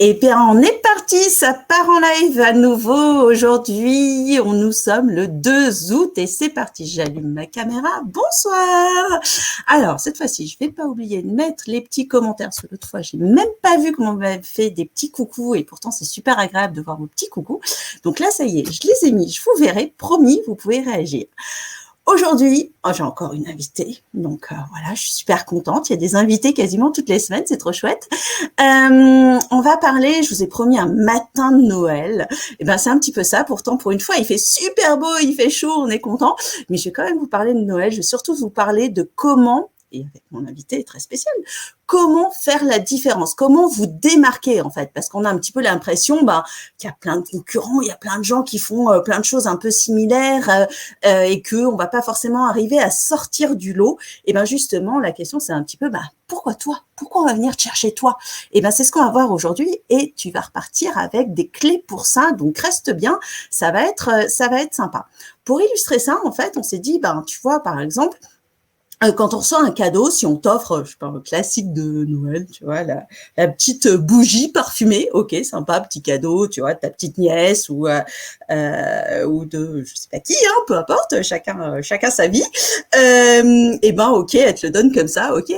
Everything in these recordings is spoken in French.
Eh bien, on est parti, ça part en live à nouveau. Aujourd'hui, nous sommes le 2 août et c'est parti. J'allume ma caméra. Bonsoir. Alors, cette fois-ci, je vais pas oublier de mettre les petits commentaires. Parce que l'autre fois, j'ai même pas vu comment on m'avait fait des petits coucous et pourtant, c'est super agréable de voir vos petits coucous. Donc là, ça y est, je les ai mis. Je vous verrai. Promis, vous pouvez réagir. Aujourd'hui, j'ai encore une invitée, donc voilà, je suis super contente. Il y a des invités quasiment toutes les semaines, c'est trop chouette. On va parler, je vous ai promis un matin de Noël. Et ben c'est un petit peu ça. Pourtant, pour une fois, il fait super beau, il fait chaud, on est content. Mais je vais quand même vous parler de Noël. Je vais surtout vous parler de comment, et avec mon invité très spécial, comment faire la différence, comment vous démarquer en fait, parce qu'on a un petit peu l'impression qu'il y a plein de concurrents, il y a plein de gens qui font plein de choses un peu similaires et qu'on va pas forcément arriver à sortir du lot. Et ben justement, la question c'est un petit peu pourquoi toi? Pourquoi on va venir te chercher toi? Et ben c'est ce qu'on va voir aujourd'hui et tu vas repartir avec des clés pour ça. Donc reste bien, ça va être sympa. Pour illustrer ça, en fait, on s'est dit tu vois par exemple quand on reçoit un cadeau, si on t'offre, je sais pas, un classique de Noël, tu vois, la petite bougie parfumée, ok, sympa, petit cadeau, tu vois, de ta petite nièce ou de, je sais pas qui, hein, peu importe, chacun sa vie. Et ok, elle te le donne comme ça, ok,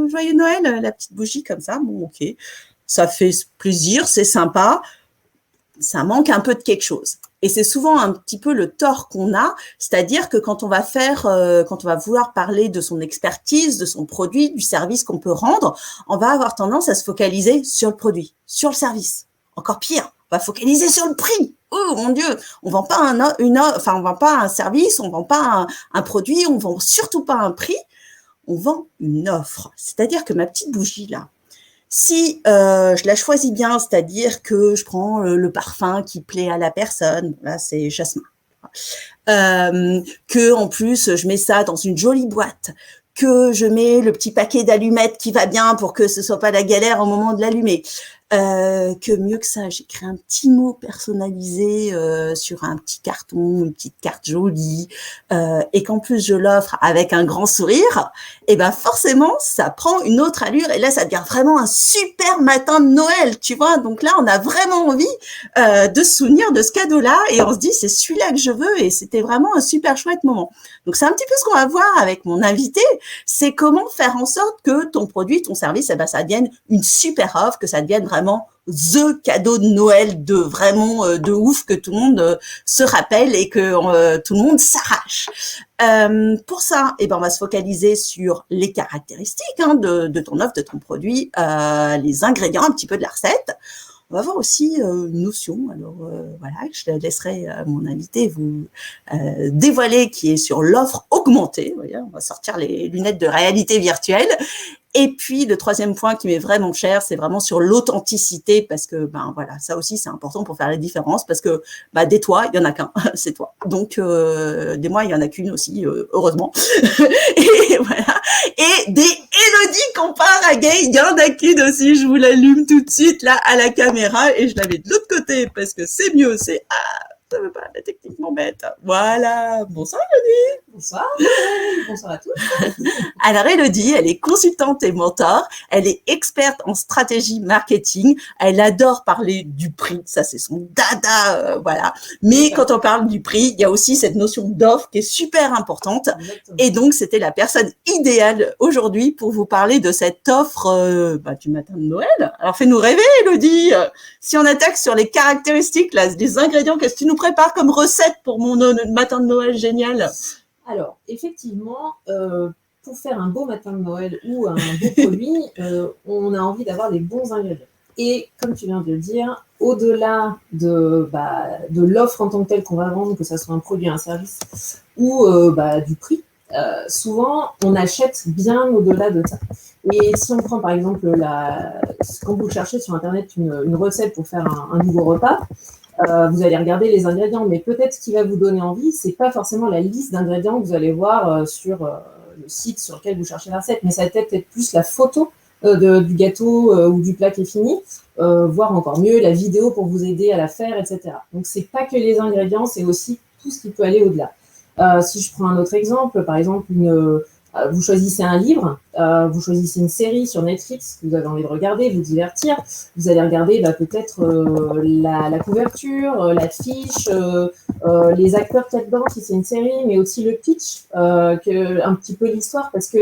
joyeux Noël, la petite bougie comme ça, bon, ok, ça fait plaisir, c'est sympa. Ça manque un peu de quelque chose. Et c'est souvent un petit peu le tort qu'on a, c'est-à-dire que quand on va vouloir parler de son expertise, de son produit, du service qu'on peut rendre, on va avoir tendance à se focaliser sur le produit, sur le service. Encore pire, on va focaliser sur le prix. Oh mon Dieu, on vend pas on vend pas un service, on vend pas un produit, on vend surtout pas un prix, on vend une offre. C'est-à-dire que ma petite bougie là, si je la choisis bien, c'est-à-dire que je prends le parfum qui plaît à la personne, là c'est jasmin, que en plus je mets ça dans une jolie boîte, que je mets le petit paquet d'allumettes qui va bien pour que ce soit pas la galère au moment de l'allumer. Que mieux que ça, j'écris un petit mot personnalisé sur un petit carton, une petite carte jolie, et qu'en plus je l'offre avec un grand sourire, et forcément ça prend une autre allure et là ça devient vraiment un super matin de Noël, tu vois. Donc là on a vraiment envie de se souvenir de ce cadeau-là et on se dit c'est celui-là que je veux et c'était vraiment un super chouette moment. Donc c'est un petit peu ce qu'on va voir avec mon invité, c'est comment faire en sorte que ton produit, ton service, ça devienne une super offre, que ça devienne vraiment the cadeau de Noël de vraiment de ouf, que tout le monde se rappelle et que tout le monde s'arrache. Pour ça, on va se focaliser sur les caractéristiques de ton offre, de ton produit, les ingrédients un petit peu de la recette. On va voir aussi une notion, alors voilà, je laisserai mon invité vous dévoiler, qui est sur l'offre augmentée. Voyez, on va sortir les lunettes de réalité virtuelle. Et puis, le troisième point qui m'est vraiment cher, c'est vraiment sur l'authenticité, parce que, voilà, ça aussi, c'est important pour faire la différence, parce que, des toi, il y en a qu'un, c'est toi. Donc, des moi, il y en a qu'une aussi, heureusement. Et voilà. Et des Élodie compare à Gay, il y en a qu'une aussi, je vous l'allume tout de suite, là, à la caméra, et je la mets de l'autre côté, parce que c'est mieux, ça veut pas, la technique m'embête. Voilà. Bonsoir, Élodie. Bonsoir. Bonsoir à tous. Alors, Élodie, elle est consultante et mentor. Elle est experte en stratégie marketing. Elle adore parler du prix. Ça, c'est son dada, voilà. Mais quand on parle du prix, il y a aussi cette notion d'offre qui est super importante. Exactement. Et donc, c'était la personne idéale aujourd'hui pour vous parler de cette offre du matin de Noël. Alors, fais-nous rêver, Élodie. Si on attaque sur les caractéristiques, là, les ingrédients, qu'est-ce que tu nous prépares comme recette pour mon matin de Noël génial? Alors, effectivement, pour faire un beau matin de Noël ou un beau produit, on a envie d'avoir les bons ingrédients. Et comme tu viens de le dire, au-delà de l'offre en tant que telle qu'on va vendre, que ce soit un produit, un service, ou du prix, souvent, on achète bien au-delà de ça. Et si on prend par exemple, quand vous cherchez sur Internet une recette pour faire un nouveau repas, vous allez regarder les ingrédients, mais peut-être ce qui va vous donner envie, c'est pas forcément la liste d'ingrédients que vous allez voir sur le site sur lequel vous cherchez la recette, mais ça va peut-être plus la photo du gâteau ou du plat qui est fini, voire encore mieux la vidéo pour vous aider à la faire, etc. Donc c'est pas que les ingrédients, c'est aussi tout ce qui peut aller au-delà. Si je prends un autre exemple, par exemple Vous choisissez un livre, vous choisissez une série sur Netflix que vous avez envie de regarder, vous divertir. Vous allez regarder peut-être la couverture, l'affiche, les acteurs qu'il y a dedans si c'est une série, mais aussi le pitch, un petit peu l'histoire, parce que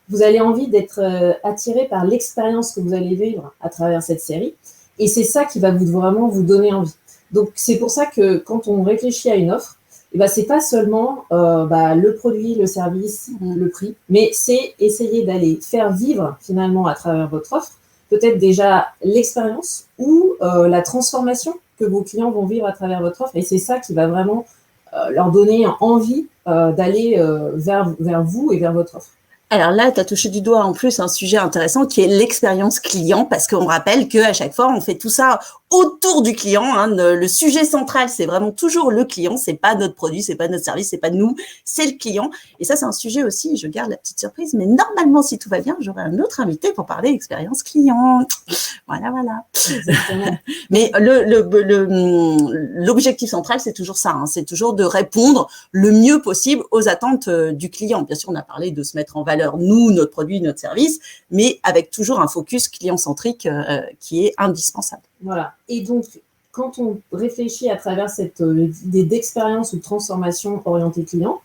vous avez envie d'être attiré par l'expérience que vous allez vivre à travers cette série. Et c'est ça qui va vraiment vous donner envie. Donc, c'est pour ça que quand on réfléchit à une offre, c'est pas seulement le produit, le service, le prix, mais c'est essayer d'aller faire vivre finalement à travers votre offre, peut-être déjà l'expérience ou la transformation que vos clients vont vivre à travers votre offre. Et c'est ça qui va vraiment leur donner envie d'aller vers vous et vers votre offre. Alors là, tu as touché du doigt en plus un sujet intéressant qui est l'expérience client, parce qu'on rappelle qu'à chaque fois, on fait tout ça autour du client. Le sujet central, c'est vraiment toujours le client. C'est pas notre produit, c'est pas notre service, c'est pas nous, c'est le client. Et ça, c'est un sujet aussi, je garde la petite surprise, mais normalement, si tout va bien, j'aurai un autre invité pour parler expérience client. Voilà. Exactement. Mais l'objectif central, c'est toujours ça. C'est toujours de répondre le mieux possible aux attentes du client. Bien sûr, on a parlé de se mettre en valeur, nous, notre produit, notre service, mais avec toujours un focus client-centrique qui est indispensable. Voilà. Et donc, quand on réfléchit à travers cette idée d'expérience ou de transformation orientée client,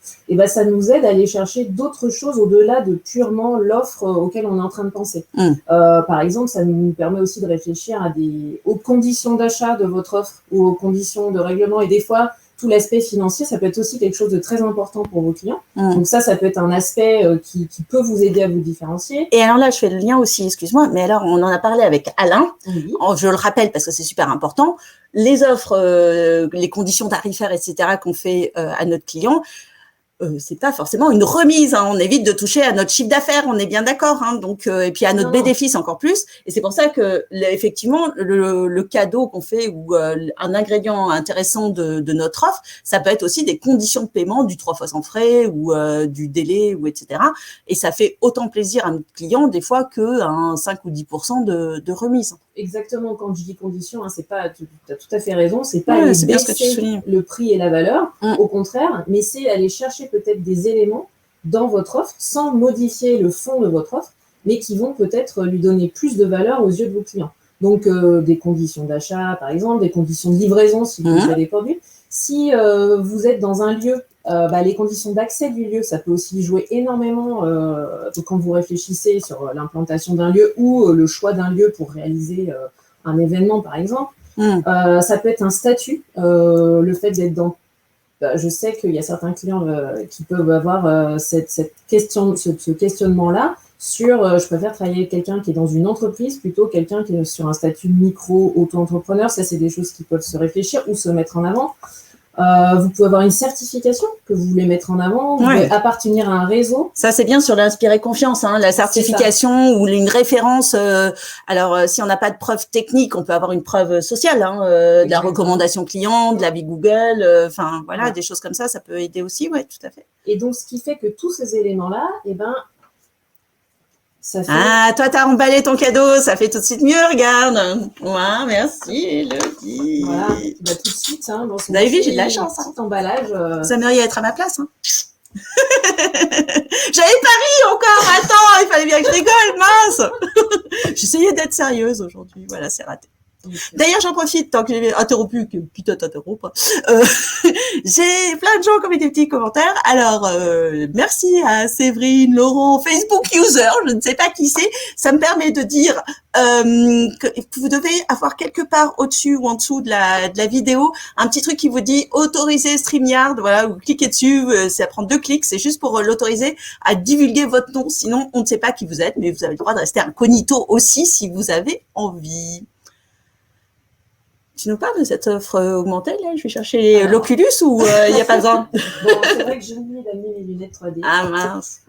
ça nous aide à aller chercher d'autres choses au-delà de purement l'offre auquel on est en train de penser. Par exemple, ça nous permet aussi de réfléchir aux conditions d'achat de votre offre ou aux conditions de règlement. Et des fois, tout l'aspect financier, ça peut être aussi quelque chose de très important pour vos clients. Donc ça peut être un aspect qui peut vous aider à vous différencier. Et alors là, je fais le lien aussi, excuse-moi, mais alors on en a parlé avec Alain. Oui. Je le rappelle parce que c'est super important. Les offres, les conditions tarifaires, etc., qu'on fait à notre client, c'est pas forcément une remise. On évite de toucher à notre chiffre d'affaires, on est bien d'accord. Donc, et puis à notre bénéfice encore plus. Et c'est pour ça que effectivement, le cadeau qu'on fait ou un ingrédient intéressant de notre offre, ça peut être aussi des conditions de paiement du 3 fois sans frais ou du délai ou etc. Et ça fait autant plaisir à notre client des fois qu'un 5 ou 10% de remise. Exactement, quand je dis conditions, c'est pas, tu as tout à fait raison, c'est pas aller baisser le prix et la valeur, au contraire, mais c'est aller chercher peut-être des éléments dans votre offre sans modifier le fond de votre offre, mais qui vont peut-être lui donner plus de valeur aux yeux de vos clients. Donc, des conditions d'achat, par exemple, des conditions de livraison si vous avez des produits. Si vous êtes dans un lieu, les conditions d'accès du lieu, ça peut aussi jouer énormément quand vous réfléchissez sur l'implantation d'un lieu ou le choix d'un lieu pour réaliser un événement, par exemple. Ça peut être un statut, le fait d'être dans... je sais qu'il y a certains clients qui peuvent avoir ce questionnement-là sur je préfère travailler avec quelqu'un qui est dans une entreprise plutôt que quelqu'un qui est sur un statut micro-auto-entrepreneur. Ça, c'est des choses qui peuvent se réfléchir ou se mettre en avant. Vous pouvez avoir une certification que vous voulez mettre en avant, vous pouvez appartenir à un réseau. Ça, c'est bien sur l'Inspirer Confiance, la certification ou une référence. Alors, si on n'a pas de preuve technique, on peut avoir une preuve sociale, de la recommandation client, de l'avis Google, des choses comme ça, ça peut aider aussi, tout à fait. Et donc, ce qui fait que tous ces éléments-là, ça fait... Ah, toi, t'as emballé ton cadeau, ça fait tout de suite mieux, regarde. Ouais, merci, Elodie. Voilà, tout de suite. Vous avez vu, j'ai de la chance. Petit emballage. Vous aimeriez être à ma place. J'avais pas ri encore, attends, il fallait bien que je rigole, mince. J'essayais d'être sérieuse aujourd'hui, voilà, c'est raté. D'ailleurs, j'en profite, tant que j'ai interrompu, quitte à t'interrompre, j'ai plein de gens qui ont mis des petits commentaires. Alors, merci à Séverine, Laurent, Facebook user, je ne sais pas qui c'est. Ça me permet de dire que vous devez avoir quelque part au-dessus ou en dessous de la vidéo un petit truc qui vous dit autoriser StreamYard. Voilà, vous cliquez dessus, ça prend 2 clics, c'est juste pour l'autoriser à divulguer votre nom. Sinon, on ne sait pas qui vous êtes, mais vous avez le droit de rester incognito aussi si vous avez envie. Tu nous parles de cette offre augmentée, là? Je vais chercher l'Oculus ou il n'y a pas besoin? Bon, c'est vrai que j'ai oublié d'amener mes lunettes 3D. Ah mince.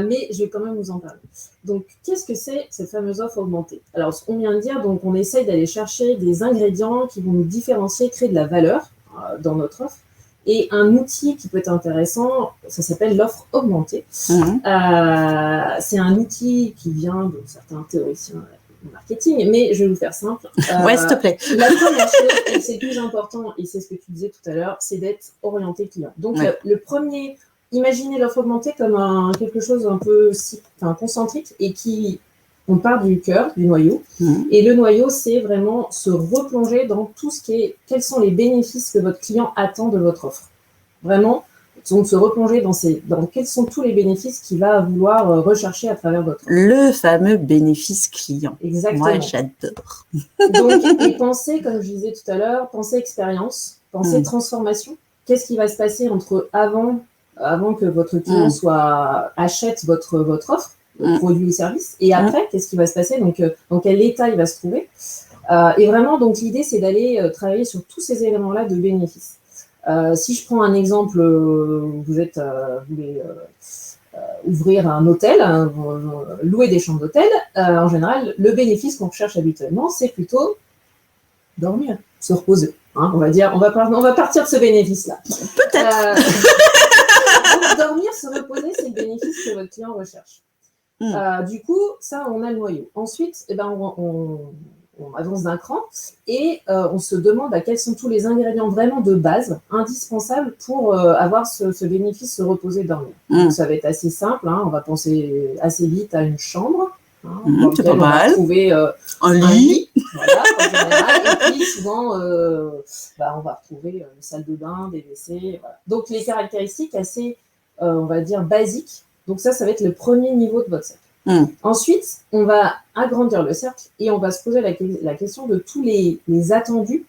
Mais je vais quand même vous en parler. Donc, qu'est-ce que c'est cette fameuse offre augmentée? Alors, ce qu'on vient de dire, donc on essaye d'aller chercher des ingrédients qui vont nous différencier, créer de la valeur dans notre offre. Et un outil qui peut être intéressant, ça s'appelle l'offre augmentée. C'est un outil qui vient de certains théoriciens marketing, mais je vais vous faire simple. Ouais, s'il te plaît. La première chose, et c'est le plus important, et c'est ce que tu disais tout à l'heure, c'est d'être orienté client. Donc, le premier imaginez l'offre augmentée comme quelque chose un peu concentrique et on part du cœur, du noyau. Et le noyau, c'est vraiment se replonger dans tout ce qui est, quels sont les bénéfices que votre client attend de votre offre. Vraiment, donc se replonger dans quels sont tous les bénéfices qu'il va vouloir rechercher à travers votre offre. Le fameux bénéfice client. Exactement. Moi, j'adore. Donc, et pensez, comme je disais tout à l'heure, pensez expérience, pensez transformation. Qu'est-ce qui va se passer avant que votre client achète votre offre, produit ou service, et après, qu'est-ce qui va se passer, donc dans quel état il va se trouver. Et vraiment, donc l'idée, c'est d'aller travailler sur tous ces éléments-là de bénéfices. Si je prends un exemple, vous voulez ouvrir un hôtel, louer des chambres d'hôtel, en général, le bénéfice qu'on recherche habituellement, c'est plutôt dormir, se reposer. Hein, on va partir de ce bénéfice-là. Peut-être. Donc, dormir, se reposer, c'est le bénéfice que votre client recherche. Du coup, ça, on a le noyau. Ensuite, on avance d'un cran et on se demande à quels sont tous les ingrédients vraiment de base, indispensables pour avoir ce bénéfice, se reposer, dormir. Donc, ça va être assez simple. Hein, on va penser assez vite à une chambre. C'est pas mal. On va trouver un lit. Voilà, en général. Et puis, souvent, on va retrouver une salle de bain, des WC. Voilà. Donc, les caractéristiques assez, on va dire, basiques. Donc, ça va être le premier niveau de votre cercle. Ensuite, on va agrandir le cercle et on va se poser la question de tous les attendus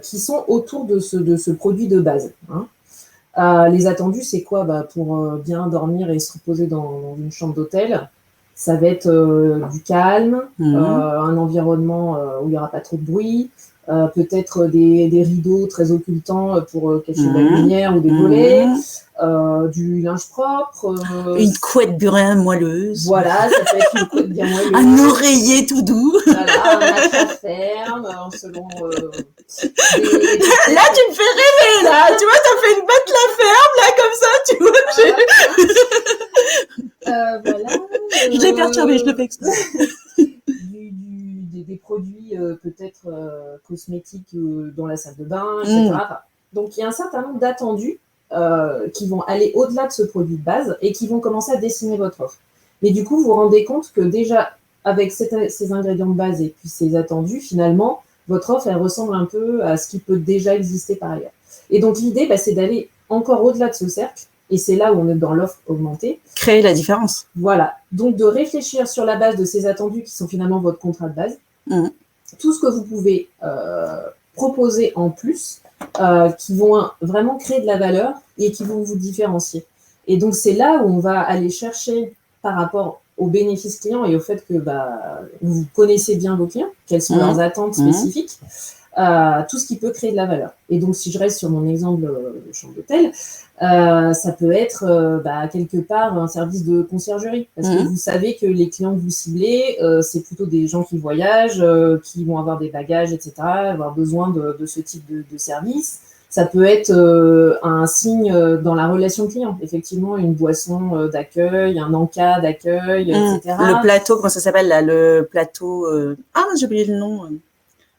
qui sont autour de ce produit de base. Hein. Les attendus, c'est quoi? Pour bien dormir et se reposer dans une chambre d'hôtel, ça va être du calme, un environnement où il n'y aura pas trop de bruit, peut-être des rideaux très occultants pour cacher de la lumière ou des volets, du linge propre. Une couette bien moelleuse. Voilà, ça peut être une couette bien moelleuse. Un oreiller tout doux. Voilà, un matelas ferme, selon... Là, tu me fais rêver, là. Tu vois, t'as fait une matelas ferme, là, comme ça, tu vois. Voilà. Je l'ai perturbé, je le fais exprès. Des produits peut-être cosmétiques dans la salle de bain, etc. Donc, il y a un certain nombre d'attendus qui vont aller au-delà de ce produit de base et qui vont commencer à dessiner votre offre. Mais du coup, vous vous rendez compte que déjà, avec ces ingrédients de base et puis ces attendus, finalement, votre offre, elle ressemble un peu à ce qui peut déjà exister par ailleurs. Et donc, l'idée, c'est d'aller encore au-delà de ce cercle. Et c'est là où on est dans l'offre augmentée. Créer la différence. Voilà. Donc, de réfléchir sur la base de ces attendus qui sont finalement votre contrat de base. Tout ce que vous pouvez proposer en plus, qui vont vraiment créer de la valeur et qui vont vous différencier. Et donc, c'est là où on va aller chercher par rapport aux bénéfices clients et au fait que vous connaissez bien vos clients, quelles sont leurs attentes spécifiques, tout ce qui peut créer de la valeur. Et donc, si je reste sur mon exemple de chambre d'hôtel, ça peut être quelque part un service de conciergerie. Parce que vous savez que les clients que vous ciblez, c'est plutôt des gens qui voyagent, qui vont avoir des bagages, etc., avoir besoin de ce type de service. Ça peut être un signe dans la relation client. Effectivement, une boisson d'accueil, un encas d'accueil, etc. Le plateau, comment ça s'appelle là? Le plateau... j'ai oublié le nom.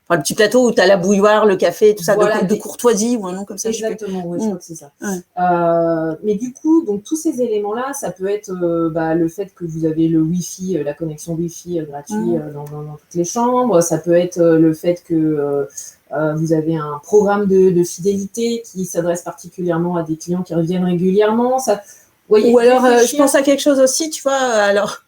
Enfin, le petit plateau où tu as la bouilloire, le café, tout ça, voilà, de courtoisie ou un nom comme ça. Exactement, je crois que c'est ça. Mais du coup, donc tous ces éléments-là, ça peut être le fait que vous avez le Wi-Fi, la connexion Wi-Fi gratuit dans toutes les chambres. Ça peut être le fait que vous avez un programme de fidélité qui s'adresse particulièrement à des clients qui reviennent régulièrement. Ça, voyez, ou alors, je pense à quelque chose aussi, tu vois, alors...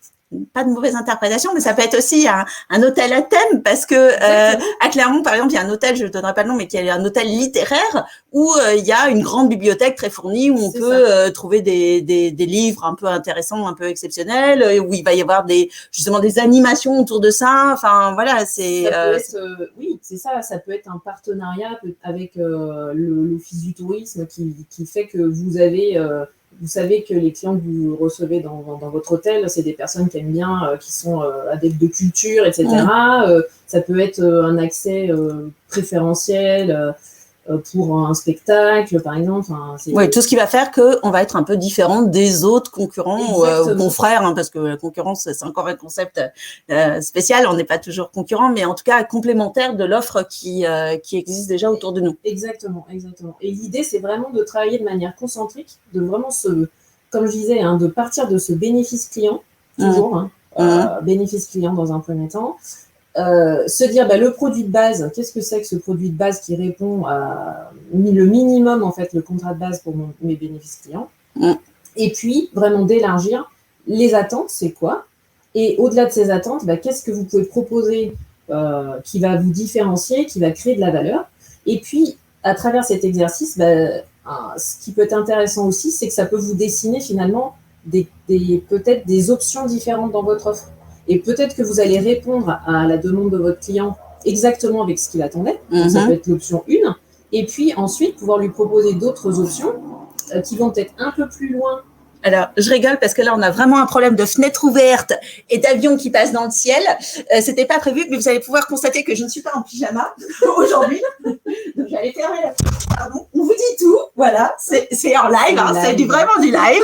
Pas de mauvaise interprétation, mais ça peut être aussi un hôtel à thème, parce que à Clermont, par exemple, il y a un hôtel, je ne donnerai pas le nom, mais qui est un hôtel littéraire où il y a une grande bibliothèque très fournie, où on peut trouver des livres un peu intéressants, un peu exceptionnels, où il va y avoir justement des animations autour de ça. Enfin, voilà, c'est... oui, c'est ça. Ça peut être un partenariat avec l'Office du tourisme qui fait que vous avez... vous savez que les clients que vous recevez dans votre hôtel, c'est des personnes qui aiment bien, qui sont adeptes de culture, etc. Ça peut être un accès préférentiel. pour un spectacle, par exemple. Enfin, oui, tout ce qui va faire qu'on va être un peu différent des autres concurrents ou confrères, hein, parce que la concurrence, c'est encore un concept spécial. On n'est pas toujours concurrent, mais en tout cas complémentaire de l'offre qui existe déjà autour de nous. Exactement, exactement. Et l'idée, c'est vraiment de travailler de manière concentrique, de vraiment comme je disais, hein, de partir de ce bénéfice client, toujours, bénéfice client dans un premier temps. Se dire le produit de base, qu'est-ce que c'est que ce produit de base qui répond à le minimum, en fait, le contrat de base pour mes bénéfices clients. Et puis, vraiment d'élargir les attentes, c'est quoi? Et au-delà de ces attentes, qu'est-ce que vous pouvez proposer qui va vous différencier, qui va créer de la valeur? Et puis, à travers cet exercice, ce qui peut être intéressant aussi, c'est que ça peut vous dessiner finalement peut-être des options différentes dans votre offre. Et peut-être que vous allez répondre à la demande de votre client exactement avec ce qu'il attendait. Donc, ça peut être l'option 1. Et puis ensuite, pouvoir lui proposer d'autres options qui vont peut-être un peu plus loin. Alors, je rigole parce que là, on a vraiment un problème de fenêtre ouverte et d'avions qui passent dans le ciel. C'était pas prévu, mais vous allez pouvoir constater que je ne suis pas en pyjama aujourd'hui. Donc, j'allais fermer la porte. Pardon. On vous dit tout. Voilà, c'est en live. C'est vraiment du live.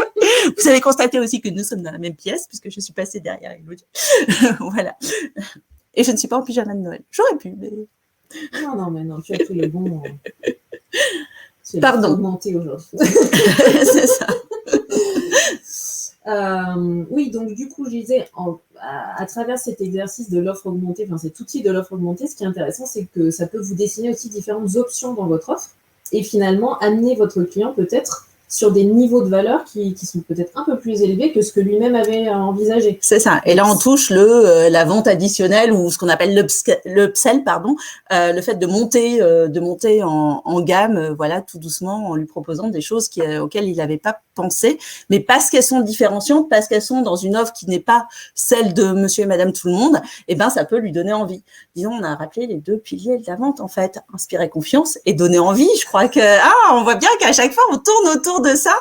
Vous allez constater aussi que nous sommes dans la même pièce puisque je suis passée derrière Elodie. Voilà. Et je ne suis pas en pyjama de Noël. J'aurais pu, mais... Non, tu as pris le bon... Pardon. Augmenté aujourd'hui. C'est ça. Oui, donc du coup, je disais, à travers cet exercice de l'offre augmentée, enfin cet outil de l'offre augmentée, ce qui est intéressant, c'est que ça peut vous dessiner aussi différentes options dans votre offre et finalement amener votre client peut-être sur des niveaux de valeur qui sont peut-être un peu plus élevés que ce que lui-même avait envisagé. C'est ça. Et là, on touche la vente additionnelle ou ce qu'on appelle l'upsell, le fait de monter en gamme, voilà, tout doucement, en lui proposant des choses auxquelles il n'avait pas pensé, mais parce qu'elles sont différenciantes, parce qu'elles sont dans une offre qui n'est pas celle de monsieur et madame tout le monde, ça peut lui donner envie. Disons, on a rappelé les 2 piliers de la vente, en fait. Inspirer confiance et donner envie. Je crois que, on voit bien qu'à chaque fois, on tourne autour de ça,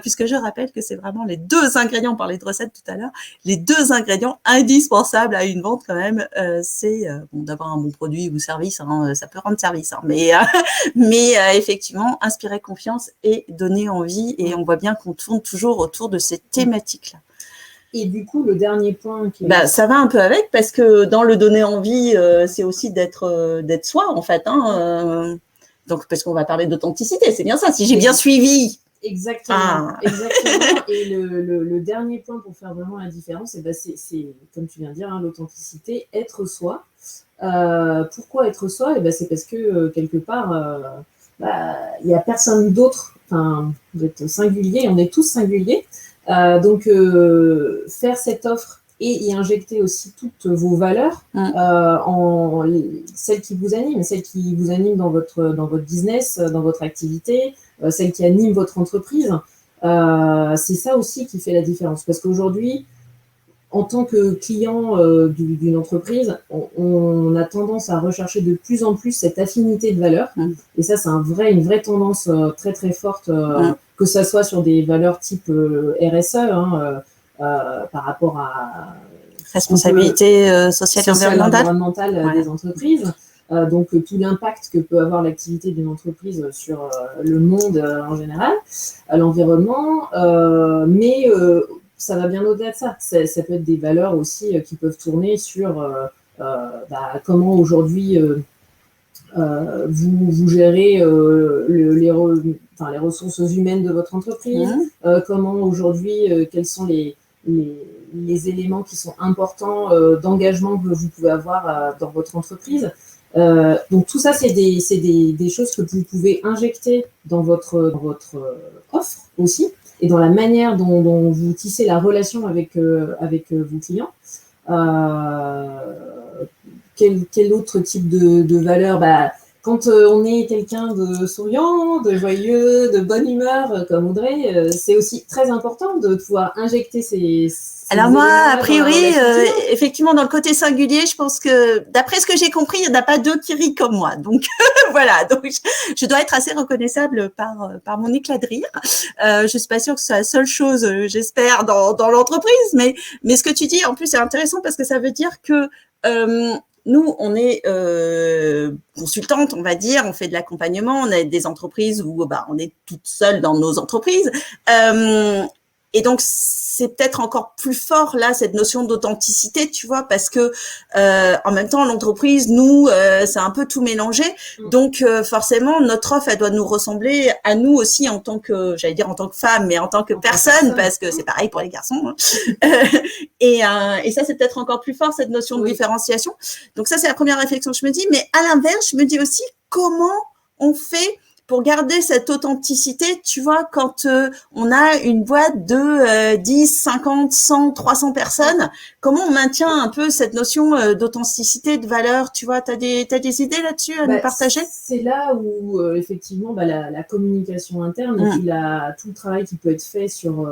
puisque je rappelle que c'est vraiment les 2 ingrédients, on parlait de recettes tout à l'heure, les 2 ingrédients indispensables à une vente quand même, c'est d'avoir un bon produit ou service, ça peut rendre service, mais effectivement, inspirer confiance et donner envie, et on voit bien qu'on tourne toujours autour de ces thématiques-là. Et du coup, le dernier point ça va un peu avec, parce que dans le donner envie, c'est aussi d'être soi, en fait, donc, parce qu'on va parler d'authenticité, c'est bien ça, si j'ai bien suivi. Exactement. Exactement. Et le dernier point pour faire vraiment la différence, c'est comme tu viens de dire, l'authenticité, être soi. Pourquoi être soi? C'est parce que quelque part, il n'y a personne d'autre. Enfin, vous êtes singulier, on est tous singuliers. Donc, faire cette offre et y injecter aussi toutes vos valeurs, celles qui vous animent dans votre business, dans votre activité, celles qui animent votre entreprise. C'est ça aussi qui fait la différence. Parce qu'aujourd'hui, en tant que client d'une entreprise, on a tendance à rechercher de plus en plus cette affinité de valeurs. Et ça, c'est une vraie tendance très, très forte, que ça soit sur des valeurs type RSE, par rapport à responsabilité sociale et environnementale des entreprises. Donc, tout l'impact que peut avoir l'activité d'une entreprise sur le monde en général, l'environnement, mais ça va bien au-delà de ça. Ça peut être des valeurs aussi qui peuvent tourner sur comment aujourd'hui vous gérez les ressources humaines de votre entreprise, comment aujourd'hui, quels sont les éléments qui sont importants d'engagement que vous pouvez avoir dans votre entreprise. Donc tout ça, c'est des choses que vous pouvez injecter dans votre offre aussi, et dans la manière dont vous tissez la relation avec vos clients. Quel autre type de valeur? Quand on est quelqu'un de souriant, de joyeux, de bonne humeur, comme Audrey, c'est aussi très important de pouvoir injecter ces alors moi, a priori, effectivement, dans le côté singulier, je pense que, d'après ce que j'ai compris, il n'y en a pas 2 qui rient comme moi. Donc, voilà. Donc, je dois être assez reconnaissable par mon éclat de rire. Je suis pas sûre que ce soit la seule chose, j'espère, dans l'entreprise. Mais ce que tu dis, en plus, c'est intéressant parce que ça veut dire que nous, on est consultante, on va dire, on fait de l'accompagnement, on a des entreprises où on est toute seule dans nos entreprises. Et donc, c'est peut-être encore plus fort là cette notion d'authenticité, tu vois, parce que en même temps, l'entreprise, nous, c'est un peu tout mélangé. Donc, forcément, notre offre, elle doit nous ressembler à nous aussi en tant que, j'allais dire en tant que femme, mais en tant que personne, parce que c'est pareil pour les garçons. Hein. Et ça, c'est peut-être encore plus fort cette notion de différenciation. Donc ça, c'est la première réflexion que je me dis. Mais à l'inverse, je me dis aussi comment on fait pour garder cette authenticité, tu vois, quand on a une boîte de 10, 50, 100, 300 personnes, comment on maintient un peu cette notion d'authenticité, de valeur, tu vois, t'as des idées là-dessus à nous partager? C'est là où, effectivement, la communication interne et puis tout le travail qui peut être fait sur...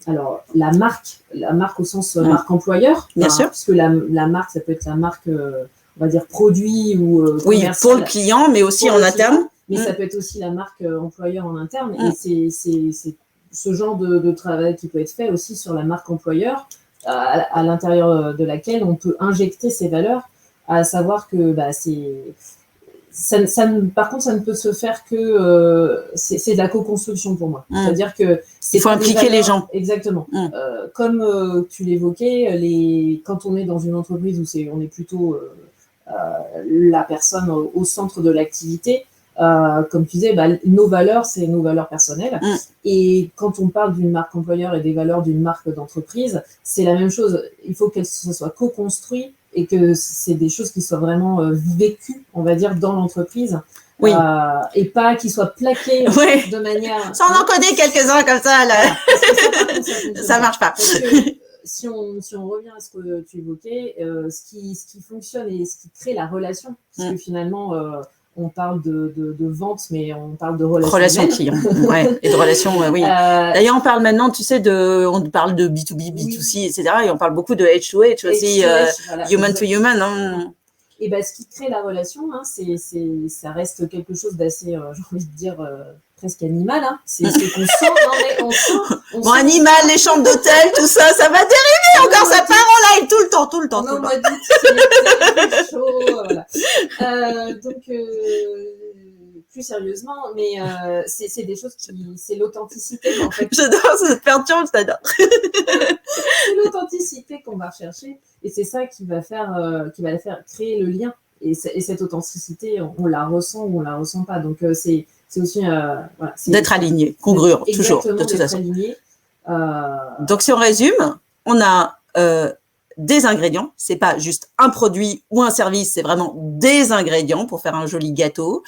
alors, la marque au sens marque employeur, bien sûr, puisque la marque, ça peut être la marque, on va dire, produit ou oui, pour le client, mais aussi en interne. Mais ça peut être aussi la marque employeur en interne. Et c'est ce genre de travail qui peut être fait aussi sur la marque employeur, à l'intérieur de laquelle on peut injecter ces valeurs, à savoir que par contre, ça ne peut se faire que c'est de la co-construction pour moi. C'est-à-dire que il faut impliquer les gens. Exactement. Comme tu l'évoquais, quand on est dans une entreprise où on est plutôt la personne au centre de l'activité, comme tu disais, nos valeurs, c'est nos valeurs personnelles. Et quand on parle d'une marque employeur et des valeurs d'une marque d'entreprise, c'est la même chose. Il faut que ce soit co-construit et que c'est des choses qui soient vraiment vécues, on va dire, dans l'entreprise. Oui. Et pas qu'ils soient plaqués de manière... Ça, on en connaît quelques-uns comme ça, là. Voilà. Ça marche pas. Parce que, si on revient à ce que tu évoquais, ce qui fonctionne et ce qui crée la relation, parce que finalement... on parle de vente, mais on parle de relations clients, et de relations, oui. D'ailleurs, on parle maintenant, tu sais, on parle de B2B, B2C, etc. Et on parle beaucoup de H2H aussi, human to human. Hein. Et ce qui crée la relation, ça reste quelque chose d'assez, j'ai envie de dire, presque animal. Hein. C'est qu'on sent, on sent. Animal, les chambres d'hôtel, tout ça, ça va dériver encore, ça part en live tout le temps. Non, moi, c'est chaud, voilà. Donc, plus sérieusement, mais c'est des choses c'est l'authenticité en fait. J'adore, ça te perturbe, j'adore. C'est l'authenticité qu'on va rechercher et c'est ça qui va faire créer le lien. Et cette authenticité, on la ressent ou on la ressent pas. Donc c'est aussi d'être aligné, congruent, toujours, de toute façon. Aligné. Donc si on résume, on a des ingrédients, c'est pas juste un produit ou un service, c'est vraiment des ingrédients pour faire un joli gâteau.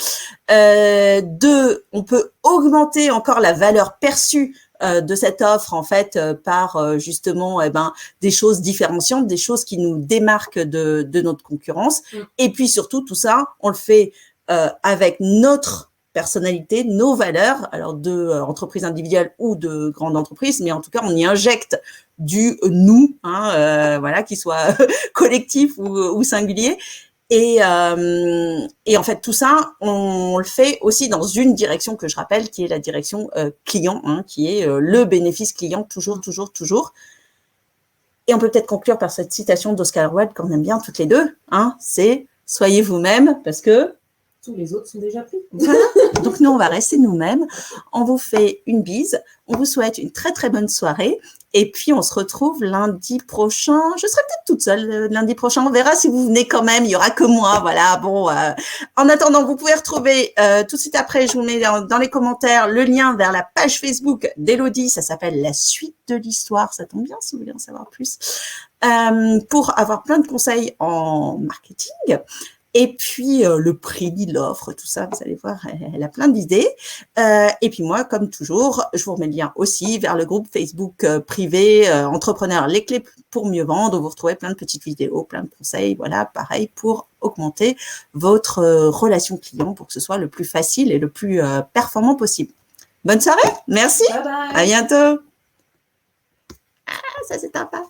2, on peut augmenter encore la valeur perçue de cette offre en fait par justement des choses différenciantes, des choses qui nous démarquent de notre concurrence. Et puis surtout tout ça, on le fait avec notre personnalité, nos valeurs, alors de entreprise individuelle ou de grande entreprise, mais en tout cas on y injecte du nous, voilà, qui soit collectif ou singulier. Et en fait, tout ça, on le fait aussi dans une direction que je rappelle, qui est la direction client, qui est le bénéfice client, toujours. Et on peut peut-être conclure par cette citation d'Oscar Wilde qu'on aime bien toutes les deux, c'est « Soyez vous-même » parce que tous les autres sont déjà pris. Voilà. Donc, nous, on va rester nous-mêmes. On vous fait une bise. On vous souhaite une très, très bonne soirée. Et puis, on se retrouve lundi prochain. Je serai peut-être toute seule lundi prochain. On verra si vous venez quand même. Il y aura que moi. Voilà. Bon. En attendant, vous pouvez retrouver tout de suite après, je vous mets dans les commentaires le lien vers la page Facebook d'Élodie. Ça s'appelle La suite de l'histoire. Ça tombe bien si vous voulez en savoir plus. Pour avoir plein de conseils en marketing. Et puis, le prix, l'offre, tout ça, vous allez voir, elle a plein d'idées. Et puis moi, comme toujours, je vous remets le lien aussi vers le groupe Facebook privé Entrepreneurs, les clés pour mieux vendre, où vous retrouvez plein de petites vidéos, plein de conseils, voilà, pareil, pour augmenter votre relation client pour que ce soit le plus facile et le plus performant possible. Bonne soirée, merci, bye bye. À bientôt. Ah, ça c'est sympa.